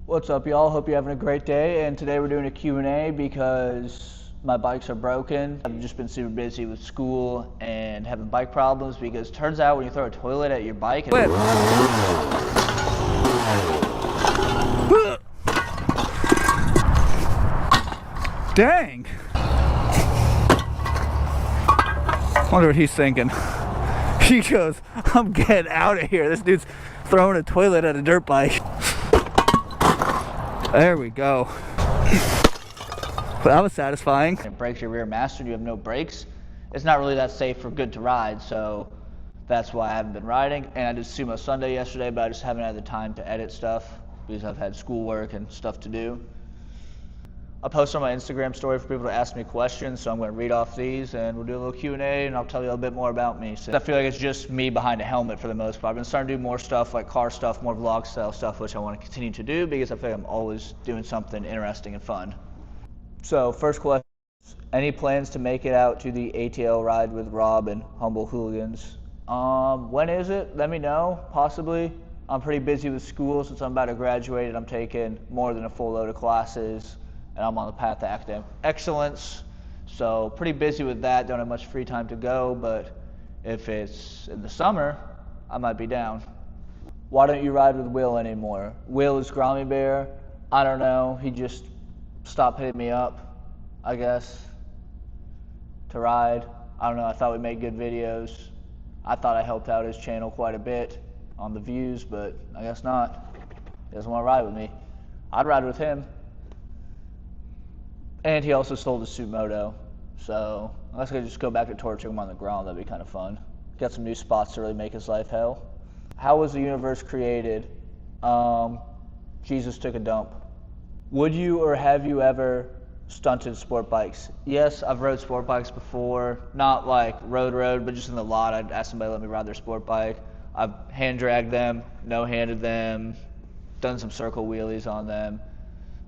What's up, y'all? Hope you're having a great day. And today we're doing a Q&A because my bikes are broken. I've just been super busy with school and having bike problems because it turns out when you throw a toilet at your bike, Dang! Wonder what he's thinking. He goes, I'm getting out of here. This dude's throwing a toilet at a dirt bike. There we go. That was satisfying. It breaks your rear master and you have no brakes. It's not really that safe or good to ride, so that's why I haven't been riding. And I did Sumo Sunday yesterday, but I just haven't had the time to edit stuff because I've had schoolwork and stuff to do. I'll post on my Instagram story for people to ask me questions, so I'm going to read off these and we'll do a little Q&A and I'll tell you a little bit more about me. So I feel like it's just me behind a helmet for the most part. I've been starting to do more stuff like car stuff, more vlog style stuff, which I want to continue to do because I feel like I'm always doing something interesting and fun. So first question, any plans to make it out to the ATL ride with Rob and Humble Hooligans? When is it? Let me know, possibly. I'm pretty busy with school since I'm about to graduate and I'm taking more than a full load of classes. And I'm on the path to academic excellence, so pretty busy with that, don't have much free time to go, but if it's in the summer, I might be down. Why don't you ride with Will anymore? Will is Grommy Bear, I don't know, he just stopped hitting me up, I guess, to ride. I don't know, I thought we made good videos. I thought I helped out his channel quite a bit on the views, but I guess not. He doesn't want to ride with me. I'd ride with him. And he also sold his Supermoto, so unless I could just go back to torching him on the ground, that'd be kind of fun. Got some new spots to really make his life hell. How was the universe created? Jesus took a dump. Would you or have you ever stunted sport bikes? Yes, I've rode sport bikes before, not like road, but just in the lot. I'd ask somebody to let me ride their sport bike. I've hand dragged them, no-handed them, done some circle wheelies on them.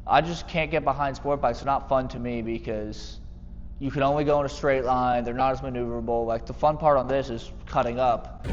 I just can't get behind sport bikes. They're not fun to me because you can only go in a straight line. They're not as maneuverable. Like, the fun part on this is cutting up.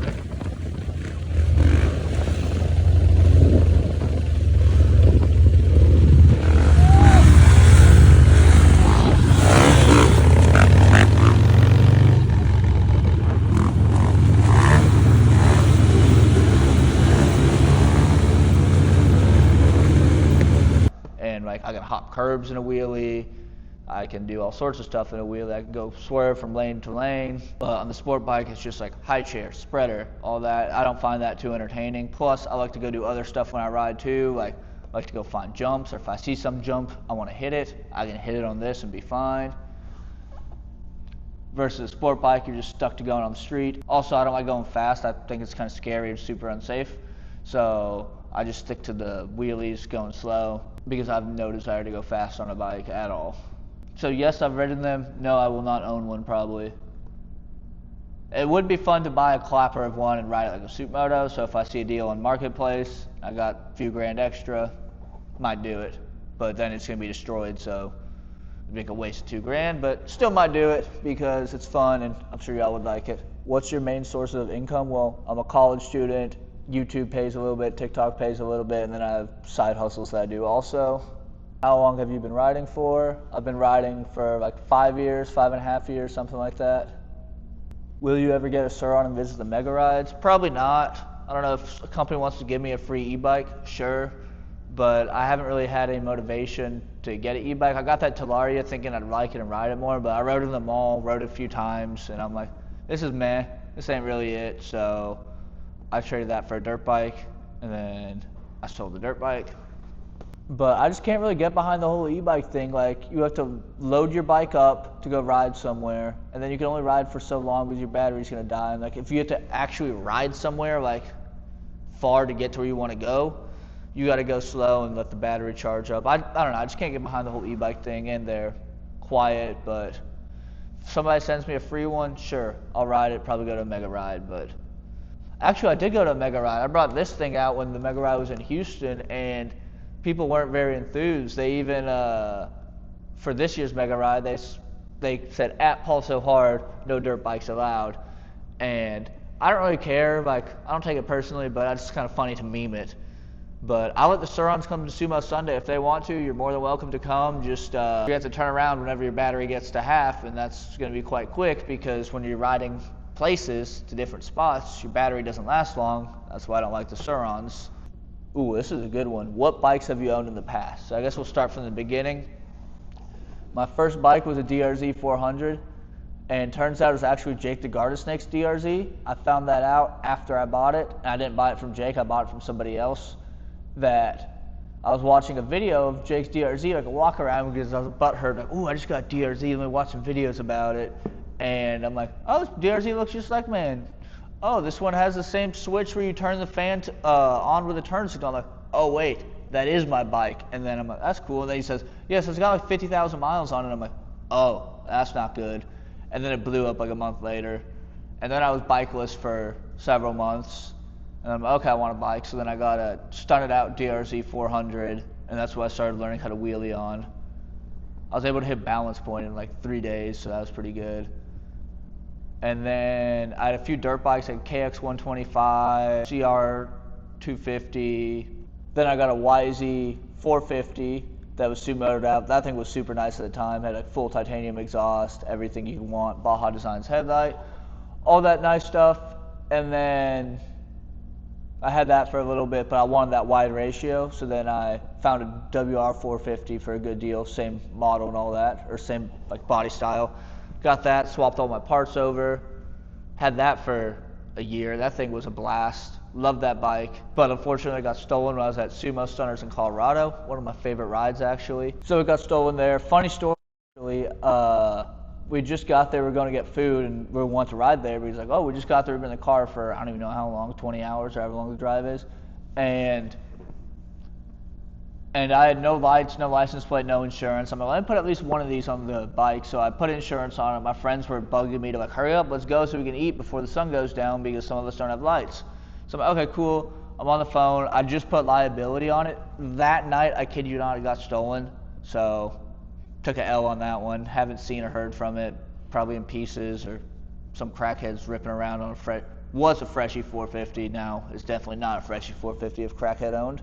Like, I can hop curbs in a wheelie, I can do all sorts of stuff in a wheelie, I can go swerve from lane to lane. On the sport bike, it's just like high chair, spreader, all that. I don't find that too entertaining. Plus, I like to go do other stuff when I ride too, like I like to go find jumps, or if I see some jump, I want to hit it, I can hit it on this and be fine. Versus a sport bike, you're just stuck to going on the street. Also, I don't like going fast. I think it's kind of scary and super unsafe. So I just stick to the wheelies, going slow, because I have no desire to go fast on a bike at all. So yes, I've ridden them. No, I will not own one probably. It would be fun to buy a clapper of one and ride it like a Supermoto, so if I see a deal on Marketplace, I got a few grand extra, might do it. But then it's gonna be destroyed, so it'd make a waste of $2,000, but still might do it because it's fun and I'm sure y'all would like it. What's your main source of income? Well, I'm a college student. YouTube pays a little bit, TikTok pays a little bit, and then I have side hustles that I do also. How long have you been riding for? I've been riding for like 5 years, 5.5 years, something like that. Will you ever get a Sur on and visit the mega rides? Probably not. I don't know if a company wants to give me a free e-bike, sure, but I haven't really had any motivation to get an e-bike. I got that Talaria thinking I'd like it and ride it more, but I rode in the mall, rode it a few times, and I'm like, this is meh, this ain't really it, so I traded that for a dirt bike, and then I sold the dirt bike. But I just can't really get behind the whole e-bike thing. Like, you have to load your bike up to go ride somewhere, and then you can only ride for so long because your battery's gonna die. And like, if you have to actually ride somewhere, like, far to get to where you wanna go, you gotta go slow and let the battery charge up. I don't know, I just can't get behind the whole e-bike thing, and they're quiet, but if somebody sends me a free one, sure, I'll ride it, probably go to a mega ride, but actually, I did go to a mega ride. I brought this thing out when the mega ride was in Houston, and people weren't very enthused. They even, for this year's mega ride, they said at Paulsohard, no dirt bikes allowed. And I don't really care. Like, I don't take it personally, but it's kind of funny to meme it. But I'll let the Surons come to Sumo Sunday if they want to. You're more than welcome to come. Just you have to turn around whenever your battery gets to half, and that's going to be quite quick because when you're riding places to different spots, your battery doesn't last long. That's why I don't like the Surons. Ooh, this is a good one. What bikes have you owned in the past? So I guess we'll start from the beginning. My first bike was a DRZ 400. And turns out it was actually Jake the Garda Snake's DRZ. I found that out after I bought it. And I didn't buy it from Jake, I bought it from somebody else. That I was watching a video of Jake's DRZ, like a walk around, because I was butthurt, like, ooh, I just got DRZ, let me watch some videos about it. And I'm like, oh, this DRZ looks just like mine. Oh, this one has the same switch where you turn the fan on with a turn signal. I'm like, oh wait, that is my bike. And then I'm like, that's cool. And then he says, yes, it's got like 50,000 miles on it. I'm like, oh, that's not good. And then it blew up like a month later. And then I was bikeless for several months. And I'm like, okay, I want a bike. So then I got a stunted out DRZ 400. And that's what I started learning how to wheelie on. I was able to hit balance point in like 3 days, so that was pretty good. And then I had a few dirt bikes, like KX 125, CR 250. Then I got a YZ 450. That was Supermotoed out. That thing was super nice at the time. Had a full titanium exhaust, everything you want, Baja Designs headlight, all that nice stuff. And then I had that for a little bit, but I wanted that wide ratio. So then I found a WR 450 for a good deal, same model and all that, or same like body style. Got that, swapped all my parts over. Had that for a year. That thing was a blast. Loved that bike, but unfortunately it got stolen when I was at Sumo Stunners in Colorado. One of my favorite rides, actually. So it got stolen there. Funny story, actually. We just got there. We were going to get food, and we wanted to ride there. But he's like, oh, we just got there. We've been in the car for I don't even know how long, 20 hours or however long the drive is. And I had no lights, no license plate, no insurance. I'm like, let me put at least one of these on the bike. So I put insurance on it. My friends were bugging me to like, hurry up, let's go so we can eat before the sun goes down because some of us don't have lights. So I'm like, okay, cool. I'm on the phone. I just put liability on it. That night, I kid you not, it got stolen. So took an L on that one. Haven't seen or heard from it. Probably in pieces or some crackheads ripping around on was a Freshie 450. Now it's definitely not a Freshie 450 if crackhead owned.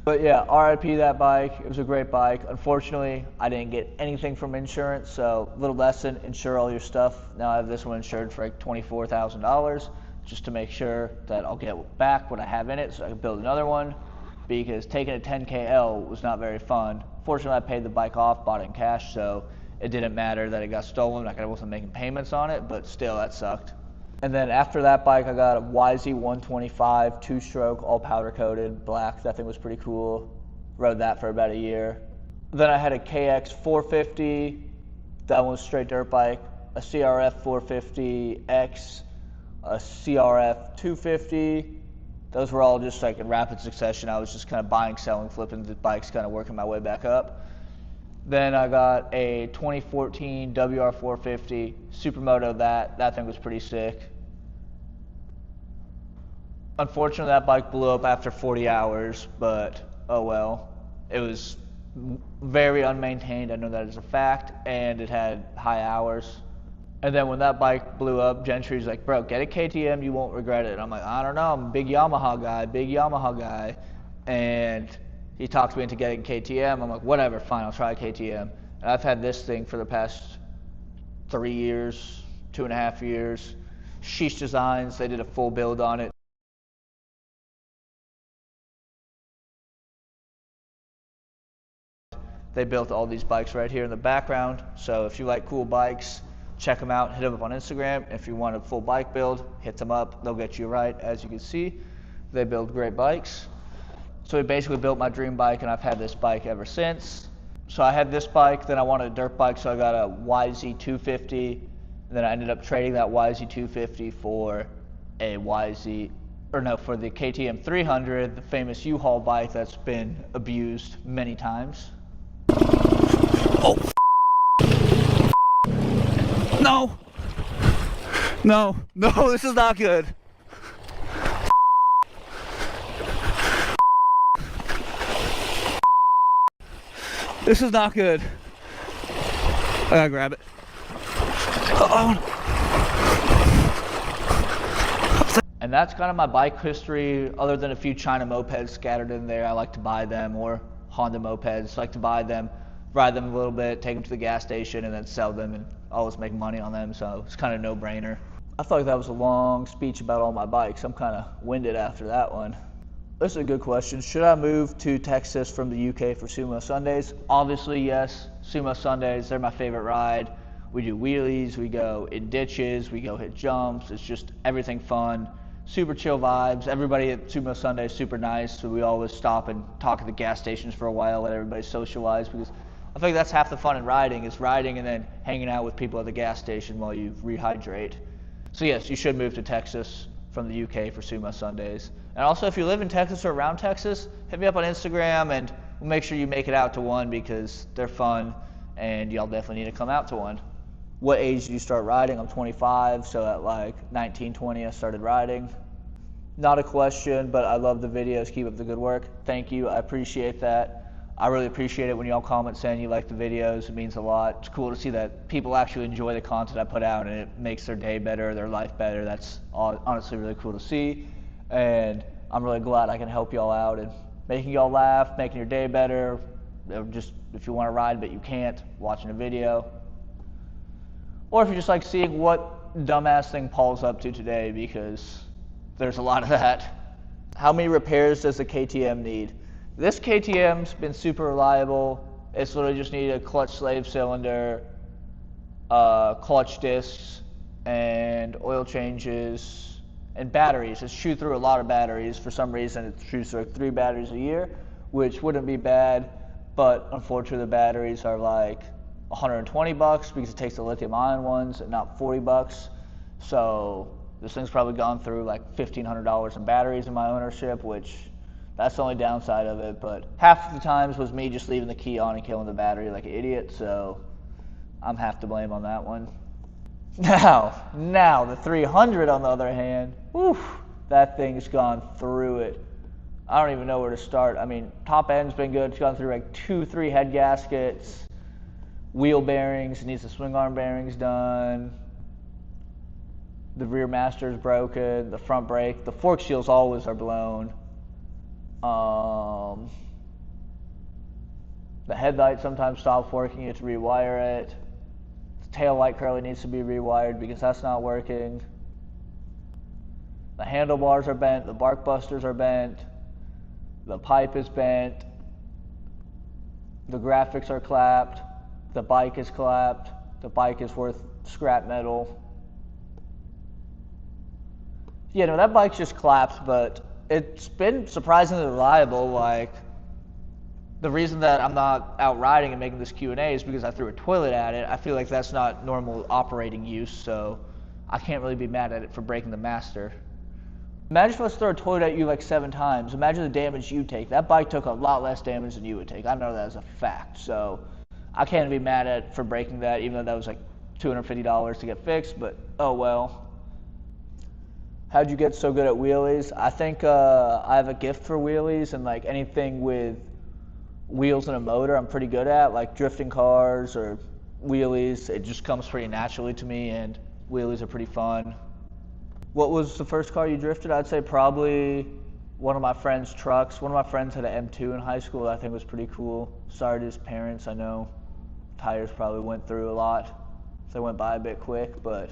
But yeah, RIP that bike. It was a great bike. Unfortunately, I didn't get anything from insurance. So little lesson, insure all your stuff. Now I have this one insured for like $24,000. Just to make sure that I'll get back what I have in it so I can build another one, because taking a 10KL was not very fun. Fortunately, I paid the bike off, bought it in cash, so it didn't matter that it got stolen. Like I wasn't making payments on it, but still, that sucked. And then after that bike, I got a YZ 125, two-stroke, all powder-coated, black. That thing was pretty cool. Rode that for about a year. Then I had a KX 450. That one was straight dirt bike. A CRF 450X. A CRF 250. Those were all just like in rapid succession. I was just kind of buying, selling, flipping the bikes, kind of working my way back up. Then I got a 2014 WR 450 Supermoto. That thing was pretty sick. Unfortunately, that bike blew up after 40 hours, but oh well. It was very unmaintained. I know that is a fact, and it had high hours. And then when that bike blew up, Gentry's like, bro, get a KTM, you won't regret it. And I'm like, I don't know, I'm a big Yamaha guy. And he talked me into getting KTM. I'm like, whatever, fine, I'll try a KTM. And I've had this thing for the past 3 years, 2.5 years. Sheesh Designs, they did a full build on it. They built all these bikes right here in the background. So if you like cool bikes, check them out, hit them up on Instagram. If you want a full bike build, hit them up. They'll get you right. As you can see, they build great bikes. So we basically built my dream bike, and I've had this bike ever since. So I had this bike, then I wanted a dirt bike, so I got a YZ 250. And then I ended up trading that YZ 250 for a for the KTM 300, the famous U-Haul bike that's been abused many times. Oh. No, this is not good. This is not good. I gotta grab it. And that's kind of my bike history, other than a few China mopeds scattered in there. I like to buy them, or Honda mopeds. I like to buy them, ride them a little bit, take them to the gas station, and then sell them and always make money on them. So it's kind of no brainer. I feel like that was a long speech about all my bikes. I'm kind of winded after that one. This is a good question. Should I move to Texas from the UK for Sumo Sundays? Obviously, yes. Sumo Sundays, they're my favorite ride. We do wheelies, we go in ditches, we go hit jumps. It's just everything fun. Super chill vibes. Everybody at Sumo Sunday is super nice, so we always stop and talk at the gas stations for a while, let everybody socialize, because I think that's half the fun in riding, is riding and then hanging out with people at the gas station while you rehydrate. So yes, you should move to Texas from the UK for Sumo Sundays. And also, if you live in Texas or around Texas, hit me up on Instagram and we'll make sure you make it out to one, because they're fun and y'all definitely need to come out to one. What age do you start riding? I'm 25, so at like 19, 20, I started riding. Not a question, but I love the videos. Keep up the good work. Thank you. I appreciate that. I really appreciate it when y'all comment saying you like the videos. It means a lot. It's cool to see that people actually enjoy the content I put out and it makes their day better, their life better. That's honestly really cool to see. And I'm really glad I can help y'all out and making y'all laugh, making your day better. Or just if you want to ride but you can't, watching a video. Or if you just like seeing what dumbass thing Paul's up to today, because there's a lot of that. How many repairs does the KTM need? This KTM's been super reliable. It's literally just needed a clutch slave cylinder, clutch discs, and oil changes, and batteries. It's chewed through a lot of batteries. For some reason, it chews through 3 batteries a year, which wouldn't be bad, but unfortunately the batteries are like $120 because it takes the lithium ion ones and not $40. So this thing's probably gone through like $1,500 in batteries in my ownership, which that's the only downside of it. But half the times was me just leaving the key on and killing the battery like an idiot, so I'm half to blame on that one. Now the 300 on the other hand, whew, that thing's gone through it. I don't even know where to start. I mean, top end's been good. It's gone through like 2-3 head gaskets, wheel bearings, it needs the swing arm bearings done. The rear master is broken, the front brake, the fork seals always are blown. The headlight sometimes stops working, you have to rewire it. The tail light currently needs to be rewired because that's not working. The handlebars are bent, the bark busters are bent, the pipe is bent, the graphics are clapped, the bike is clapped, the bike is worth scrap metal. Yeah, no, that bike's just clapped, but it's been surprisingly reliable. Like, the reason that I'm not out riding and making this Q&A is because I threw a toilet at it. I feel like that's not normal operating use, so I can't really be mad at it for breaking the master. Imagine if I was to throw a toilet at you like 7 times. Imagine the damage you take. That bike took a lot less damage than you would take. I know that as a fact, so I can't be mad at it for breaking that, even though that was like $250 to get fixed, but oh well. How'd you get so good at wheelies? I think I have a gift for wheelies, and like anything with wheels and a motor I'm pretty good at, like drifting cars or wheelies. It just comes pretty naturally to me, and wheelies are pretty fun. What was the first car you drifted? I'd say probably one of my friend's trucks. One of my friends had an M2 in high school that I think was pretty cool. Started his parents, I know tires probably went through a lot, so they went by a bit quick, but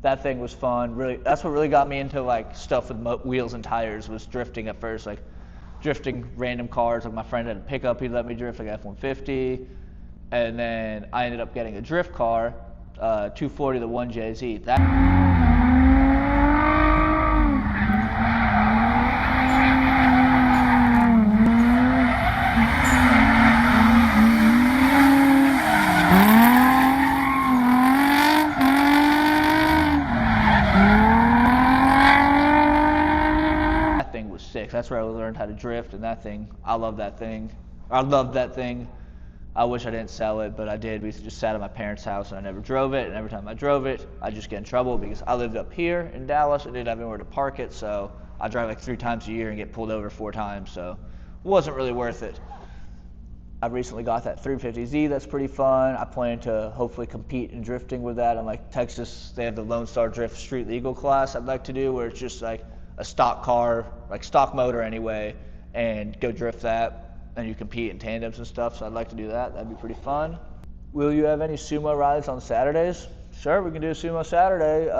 that thing was fun. Really, that's what really got me into like stuff with wheels and tires, was drifting at first, like drifting random cars. Like my friend had a pickup, he'd let me drift like F-150, and then I ended up getting a drift car, 240, the 1JZ. That's where I learned how to drift, and that thing, I love that thing. I loved that thing. I wish I didn't sell it, but I did. We just sat at my parents' house, and I never drove it, and every time I drove it, I just get in trouble because I lived up here in Dallas and didn't have anywhere to park it, so I drive like 3 times a year and get pulled over 4 times, so it wasn't really worth it. I recently got that 350Z, that's pretty fun. I plan to hopefully compete in drifting with that. In like Texas, they have the Lone Star Drift Street Legal class I'd like to do, where it's just like a stock car, like stock motor anyway, and go drift that, and you compete in tandems and stuff, so I'd like to do that. That'd be pretty fun. Will you have any sumo rides on Saturdays? Sure, we can do a sumo Saturday.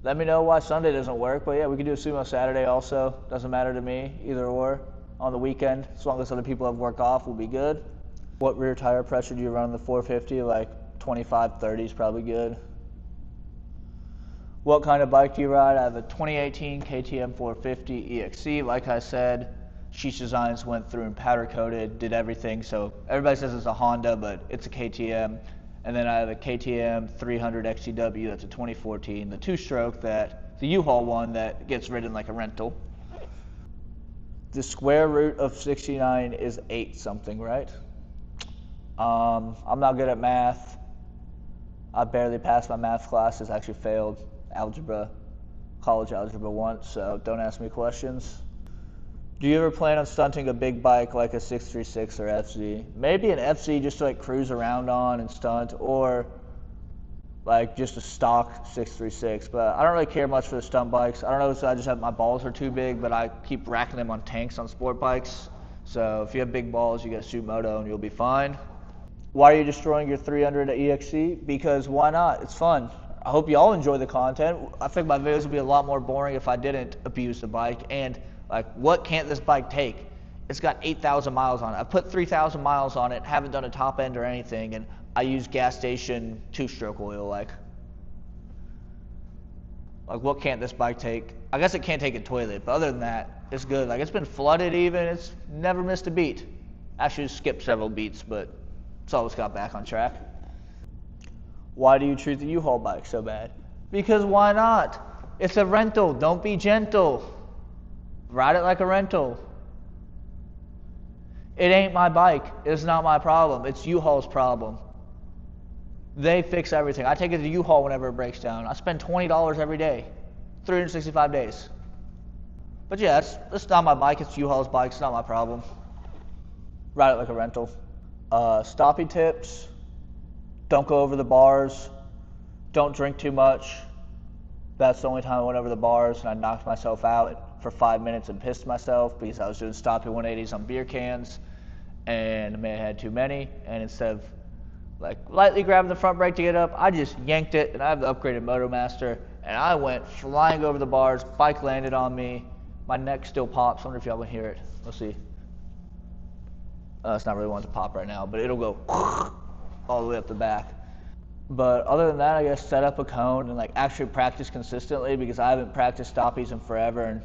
Let me know why Sunday doesn't work, but yeah, we can do a sumo Saturday also. Doesn't matter to me, either or. On the weekend, as long as other people have work off, will be good. What rear tire pressure do you run on the 450? Like 25, 30 is probably good. What kind of bike do you ride? I have a 2018 KTM 450 EXC. Like I said, Sheesh Designs went through and powder coated, did everything. So everybody says it's a Honda, but it's a KTM. And then I have a KTM 300 XCW, that's a 2014, the two-stroke, that the U-Haul one that gets ridden like a rental. The square root of 69 is 8 something, right? I'm not good at math. I barely passed my math classes, actually failed algebra, college algebra once, so don't ask me questions. Do you ever plan on stunting a big bike like a 636 or FZ? Maybe an FZ just to like cruise around on and stunt, or like just a stock 636, but I don't really care much for the stunt bikes. I don't know if I just have my balls are too big, but I keep racking them on tanks on sport bikes. So if you have big balls, you get a Supermoto and you'll be fine. Why are you destroying your 300 EXC? Because why not? It's fun. I hope you all enjoy the content. I think my videos would be a lot more boring if I didn't abuse the bike. And like, what can't this bike take? It's got 8,000 miles on it. I put 3,000 miles on it, haven't done a top end or anything, and I use gas station two-stroke oil. Like what can't this bike take? I guess it can't take a toilet, but other than that, it's good. Like, it's been flooded even. It's never missed a beat. Actually skipped several beats, but it's always got back on track. Why do you treat the U-Haul bike so bad? Because why not? It's a rental. Don't be gentle. Ride it like a rental. It ain't my bike. It's not my problem. It's U-Haul's problem. They fix everything. I take it to U-Haul whenever it breaks down. I spend $20 every day, 365 days. But yeah, it's not my bike. It's U-Haul's bike. It's not my problem. Ride it like a rental. Stoppie tips. Don't go over the bars. Don't drink too much. That's the only time I went over the bars and I knocked myself out for 5 minutes and pissed myself because I was doing stoppie 180s on beer cans and I may have had too many, and instead of like lightly grabbing the front brake to get up, I just yanked it, and I have the upgraded Motomaster, and I went flying over the bars. Bike landed on me. My neck still pops. I wonder if y'all can hear it. Let's see. It's not really wanting to pop right now, but it'll go all the way up the back. But other than that, I guess set up a cone and like actually practice consistently, because I haven't practiced stoppies in forever, and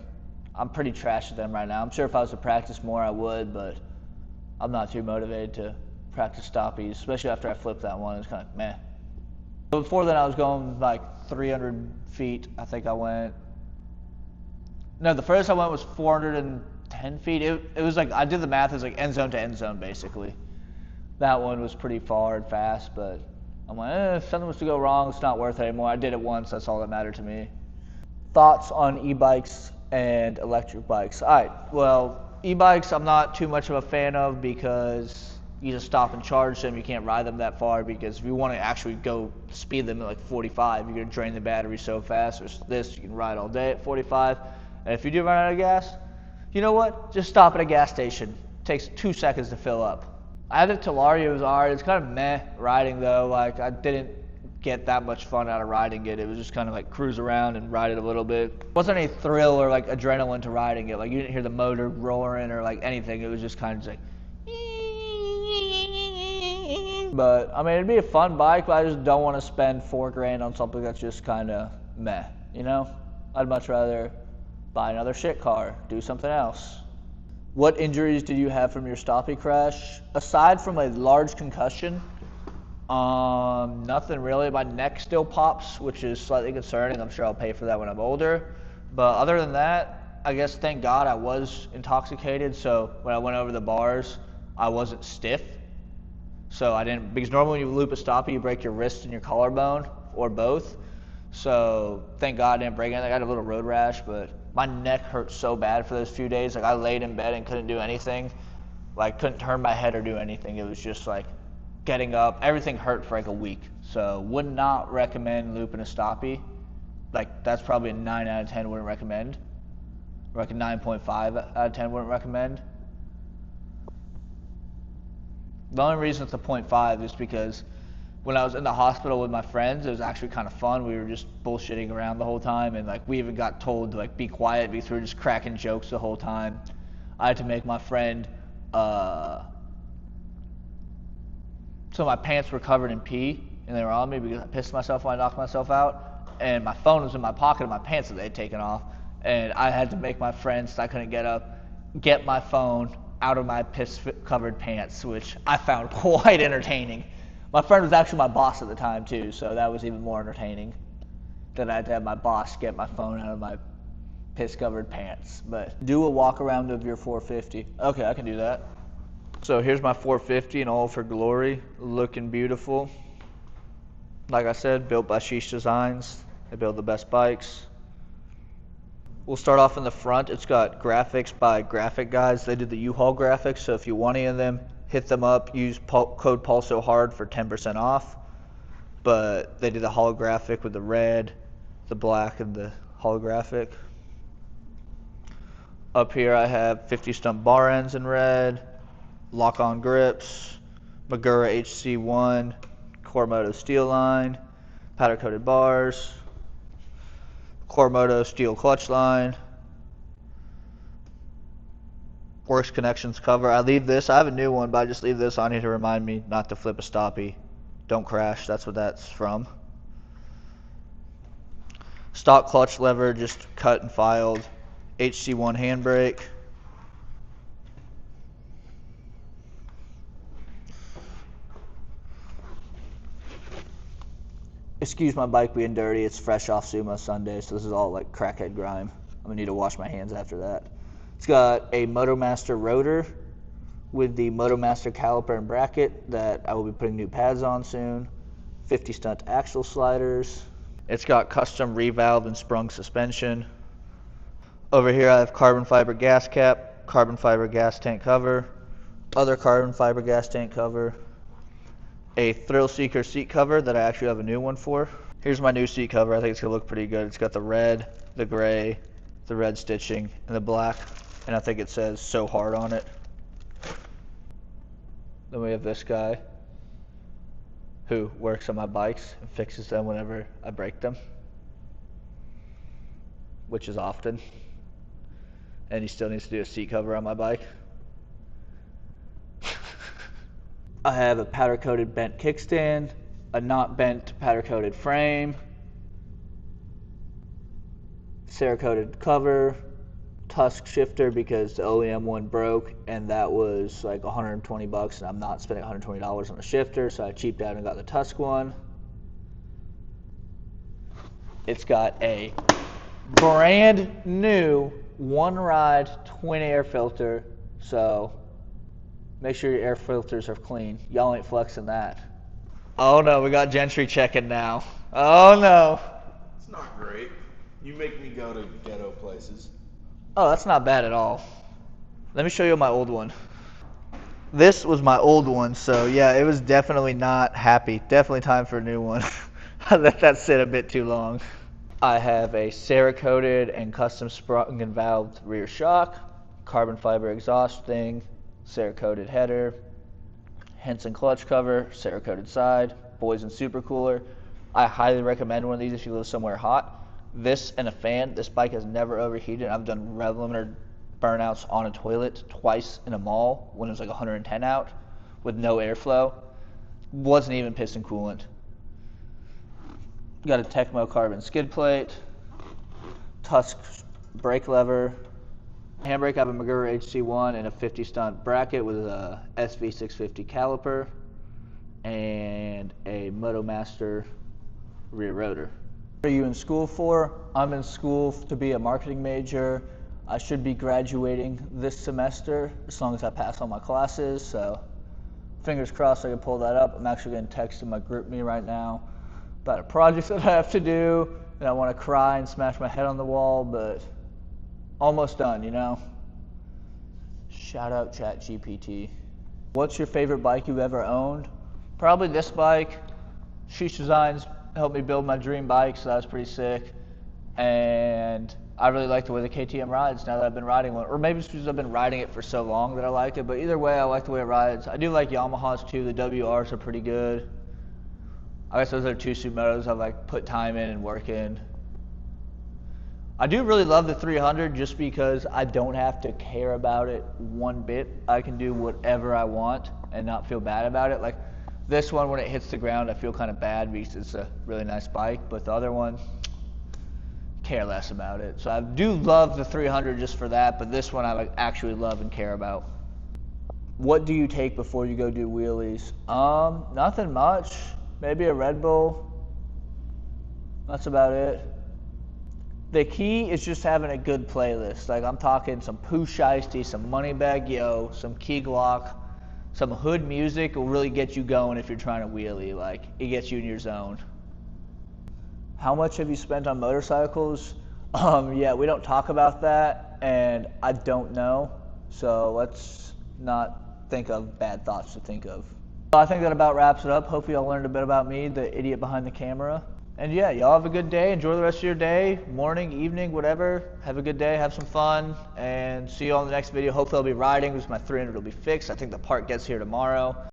I'm pretty trash at them right now. I'm sure if I was to practice more, I would, but I'm not too motivated to practice stoppies, especially after I flipped that one. It's kind of meh. But before then, I was going like 300 feet. I think I went. No, the furthest I went was 410 feet. It was like, I did the math, it was like end zone to end zone basically. That one was pretty far and fast, but I'm like, if something was to go wrong, it's not worth it anymore. I did it once, that's all that mattered to me. Thoughts on e-bikes and electric bikes? All right, well, e-bikes I'm not too much of a fan of because you just stop and charge them. You can't ride them that far because if you want to actually go speed them at like 45, you're going to drain the battery so fast. There's this, you can ride all day at 45. And if you do run out of gas, you know what? Just stop at a gas station. It takes 2 seconds to fill up. I had the Talaria, it was alright. It's kind of meh riding though. Like, I didn't get that much fun out of riding it. It was just kind of like cruise around and ride it a little bit. There wasn't any thrill or like adrenaline to riding it. Like, you didn't hear the motor roaring or like anything. It was just kind of just like. But I mean, it'd be a fun bike, but I just don't want to spend $4,000 on something that's just kind of meh, you know? I'd much rather buy another shit car, do something else. What injuries did you have from your stoppie crash? Aside from a large concussion, nothing really. My neck still pops, which is slightly concerning. I'm sure I'll pay for that when I'm older. But other than that, I guess thank God I was intoxicated, so when I went over the bars, I wasn't stiff. So I didn't, because normally when you loop a stoppie, you break your wrist and your collarbone, or both. So thank God I didn't break anything. I got a little road rash, but my neck hurt so bad for those few days. Like, I laid in bed and couldn't do anything. Like, couldn't turn my head or do anything. It was just like getting up. Everything hurt for like a week. So would not recommend looping a stoppie. Like, that's probably a 9 out of 10 wouldn't recommend. Or like a 9.5 out of 10 wouldn't recommend. The only reason it's a 0.5 is because when I was in the hospital with my friends, it was actually kind of fun. We were just bullshitting around the whole time, and like we even got told to like be quiet because we were just cracking jokes the whole time. I had to make my friend, so my pants were covered in pee, and they were on me because I pissed myself when I knocked myself out, and my phone was in my pocket of my pants that they had taken off, and I had to make my friends, so I couldn't get up, get my phone out of my piss-covered pants, which I found quite entertaining. My friend was actually my boss at the time too, so that was even more entertaining. That I had to have my boss get my phone out of my piss-covered pants. But do a walk-around of your 450. Okay, I can do that. So here's my 450 in all of her glory, looking beautiful. Like I said, built by Sheesh Designs. They build the best bikes. We'll start off in the front. It's got graphics by graphic guys. They did the U-Haul graphics, so if you want any of them, hit them up, use code Paulsohard for 10% off. But they did the holographic with the red, the black, and the holographic. Up here I have 50 stump bar ends in red, lock-on grips, Magura HC1, Supermoto steel line, powder-coated bars, Supermoto steel clutch line, Works Connections cover. I leave this. I have a new one, but I just leave this on here to remind me not to flip a stoppie. Don't crash. That's what that's from. Stock clutch lever, just cut and filed. HC1 handbrake. Excuse my bike being dirty. It's fresh off Sumo Sunday, so this is all like crackhead grime. I'm gonna need to wash my hands after that. It's got a Motomaster rotor with the Motomaster caliper and bracket that I will be putting new pads on soon. 50 stunt axle sliders. It's got custom revalve and sprung suspension. Over here I have carbon fiber gas cap, carbon fiber gas tank cover, other carbon fiber gas tank cover, a Thrill Seeker seat cover that I actually have a new one for. Here's my new seat cover. I think it's gonna look pretty good. It's got the red, the gray, the red stitching, and the black. And I think it says "So Hard" on it. Then we have this guy who works on my bikes and fixes them whenever I break them, which is often. And he still needs to do a seat cover on my bike. I have a powder-coated bent kickstand, a not bent powder-coated frame, Cerakoted cover, tusk shifter because the OEM one broke and that was like 120 bucks and I'm not spending $120 on a shifter, so I cheaped out and got the tusk one. It's got a brand new one ride twin air filter, so make sure your air filters are clean. Y'all ain't flexing that. Oh no, we got Gentry checking now. Oh no. It's not great. You make me go to ghetto places. Oh, that's not bad at all. Let me show you my old one. This was my old one, so yeah, it was definitely not happy. Definitely time for a new one. I let that sit a bit too long. I have a Cerakoted and custom sprung and valved rear shock, carbon fiber exhaust thing, Cerakoted header, Henson clutch cover, Cerakoted side, Boysen supercooler. I highly recommend one of these if you live somewhere hot. This and a fan. This bike has never overheated. I've done rev limiter burnouts on a toilet twice in a mall when it was like 110 out with no airflow. Wasn't even piston coolant. Got a Tecmo carbon skid plate, Tusk brake lever, handbrake. I have a Magura HC1 and a 50 stunt bracket with a SV650 caliper and a Motomaster rear rotor. What are you in school for? I'm in school to be a marketing major. I should be graduating this semester as long as I pass all my classes, so fingers crossed I can pull that up. I'm actually getting texted my group me right now about a project that I have to do, and I want to cry and smash my head on the wall, but almost done, you know? Shout out ChatGPT. What's your favorite bike you've ever owned? Probably this bike. Sheesh Designs helped me build my dream bike, so that was pretty sick. And I really like the way the KTM rides now that I've been riding one. Or maybe it's because I've been riding it for so long that I like it. But either way, I like the way it rides. I do like Yamahas too. The WRs are pretty good. I guess those are 2 Supermotos I've like put time in and work in. I do really love the 300 just because I don't have to care about it one bit. I can do whatever I want and not feel bad about it. Like this one, when it hits the ground, I feel kind of bad because it's a really nice bike. But the other one, care less about it. So I do love the 300 just for that, but this one I like actually love and care about. What do you take before you go do wheelies? Nothing much. Maybe a Red Bull. That's about it. The key is just having a good playlist. Like I'm talking some Pooh Shiesty, some Moneybag Yo, some Key Glock, some hood music will really get you going if you're trying to wheelie. Like it gets you in your zone. How much have you spent on motorcycles? Yeah, we don't talk about that, and I don't know. So let's not think of bad thoughts to think of. I think that about wraps it up. Hopefully y'all learned a bit about me, the idiot behind the camera. And yeah, y'all have a good day. Enjoy the rest of your day, morning, evening, whatever. Have a good day, have some fun, and see you on the next video. Hopefully I'll be riding because my 300 will be fixed. I think the part gets here tomorrow.